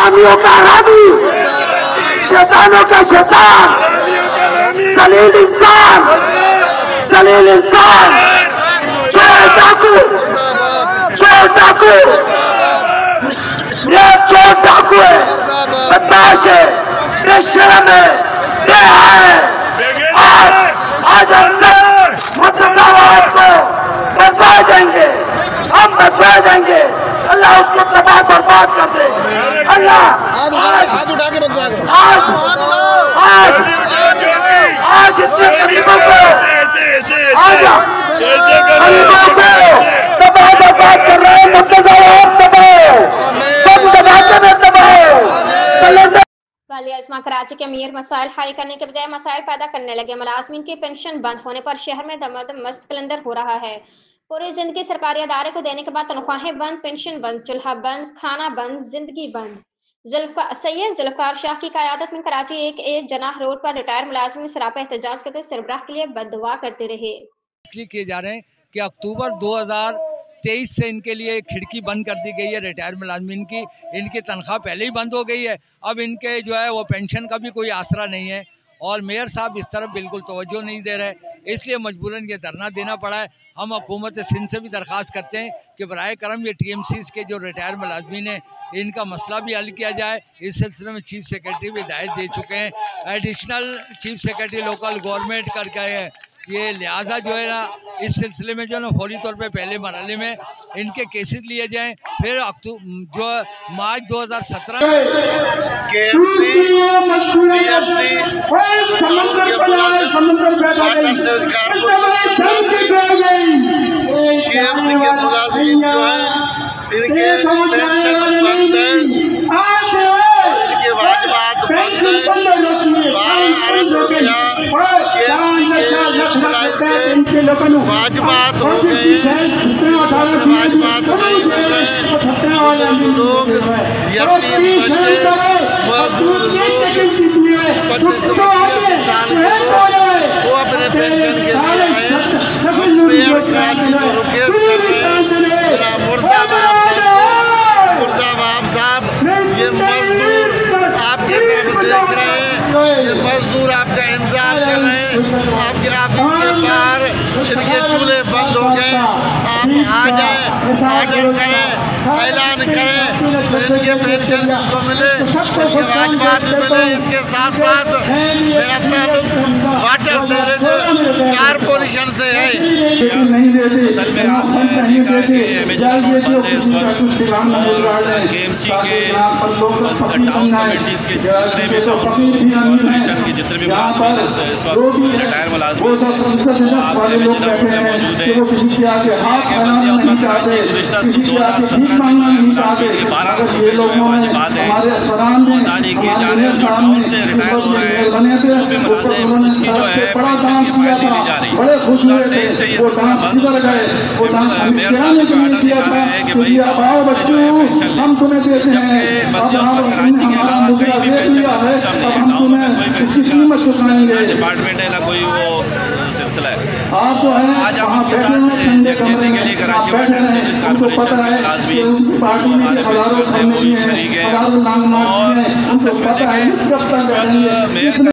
हरामियों का हरामी, शैतानों का शैतान, जलील इंसान, जलील इंसान, चोर डाकू, चोर डाकू, ये चोर डाकू है, बदमाश है, बेशरम है, बेहया है। आज हम सब मुर्तज़ावाद को बरपा देंगे, हम बरपा देंगे। अल्लाह उसको तबाह बर्बाद कर दे। अल्लाह आज इतने गरीबों को तबाह बर्बाद कर रहे हैं। मुर्तज़ावाद तबाह, सब दबाते में तबाह। वालिया इस्मा कराची के अमीर मसाइल हल करने के बजाय मसाइल पैदा करने लगे। मुलाजमीन की पेंशन बंद होने पर शहर में दमादम मस्त कलंदर हो रहा है। पूरी जिंदगी सरकारी अदारे को देने के बाद तनख्वाहें बंद, पेंशन बंद, चूल्हा बंद, खाना बंद, जिंदगी बंद। सैयद जुल्फकार शाह की क़यादत में कराची एक जनाह रोड पर रिटायर मुलाजमीन सरापा एहतजाज करके सरबराह के लिए बददुआ करते रहे। इसलिए किए जा रहे हैं कि अक्टूबर 2023 से इनके लिए खिड़की बंद कर दी गई है रिटायर मुलाजमीन की। इनकी तनख्वाह पहले ही बंद हो गई है, अब इनके जो है वो पेंशन का भी कोई आसरा नहीं है और मेयर साहब इस तरफ बिल्कुल तवज्जो नहीं दे रहे, इसलिए मजबूरन ये धरना देना पड़ा है। हम हुकूमत सिंध से भी दरख्वास्त करते हैं कि बराए करम ये TMCs के जो रिटायर मुलाजमीन हैं इनका मसला भी हल किया जाए। इस सिलसिले में चीफ सेक्रेटरी भी हिदायत दे चुके हैं, additional chief secretary local government करके ये लिहाजा जो है ना इस सिलसिले में जो है ना फौरी तौर पे पहले मरहले में इनके केसेस लिए जाएं, फिर जो मार्च 2017 KMC के मुलाजिमीन जो है इनके पेंशन बंद है, इनके वाजिबात बंद है। 12 अरब रुपया वाजिबात हो गए हैं, वाजिबात नहीं हो गए। लोग यतीम बच्चे, मजदूर लोग, 25 से 80 साल के लोग वो अपने पेंशन के लिए आए हैं। मेयर काजी को रिक्वेस्ट कर रहे हैं, मुर्दाबाद साहब, ये मजदूर आपकी तरफ देख रहे हैं, ये मजदूर आपका इंतजार कर रहे हैं। आपके ऑफिस के बाहर इनके चूल्हे बंद हो गए, आप आ जाए, ऑर्डर करें, ऐलान करें तो इनके पेंशन को मिले, इनके वाजिबात मिले। इसके साथ साथ मेरा ताल्लुक वाटर सीवरेज कारपोरेशन से है। असल में आपने देखा कि इस वक्त KMC के टाउन कमेटीज़ के जितने भी कॉरपोरेशन के जितने भी मुलाजिम इस वक्त रिटायर मुलाजिम आपके मौजूद है। गुज़श्ता 2017 से 12 वाजिबात है अदानी किए जा रहे हैं। जो टाउन से रिटायर हो रहे हैं वो भी मुलाजिम उसकी जो है पेंशन की फायदे ली जा रही है। 2023 से ये सिलसिला बंद हो चुका है। मेयर साहब को ऑर्डर दिया गया है कि भाई जो है पेंशन ले, जबकि मस्जिद कराची के अलावा कहीं भी पेंशन का सिस्टम नहीं है। टाउन में कोई पेंशन का डिपार्टमेंट है ना कोई वो सिलसिला है। आज हम आपके साथ देखने के लिए कराची वाटर सीवरेज कारपोरेशन के मुलाजिमीन हमारे पेंशन में वो शरीक हैं और असल में देखें इस वक्त मेयर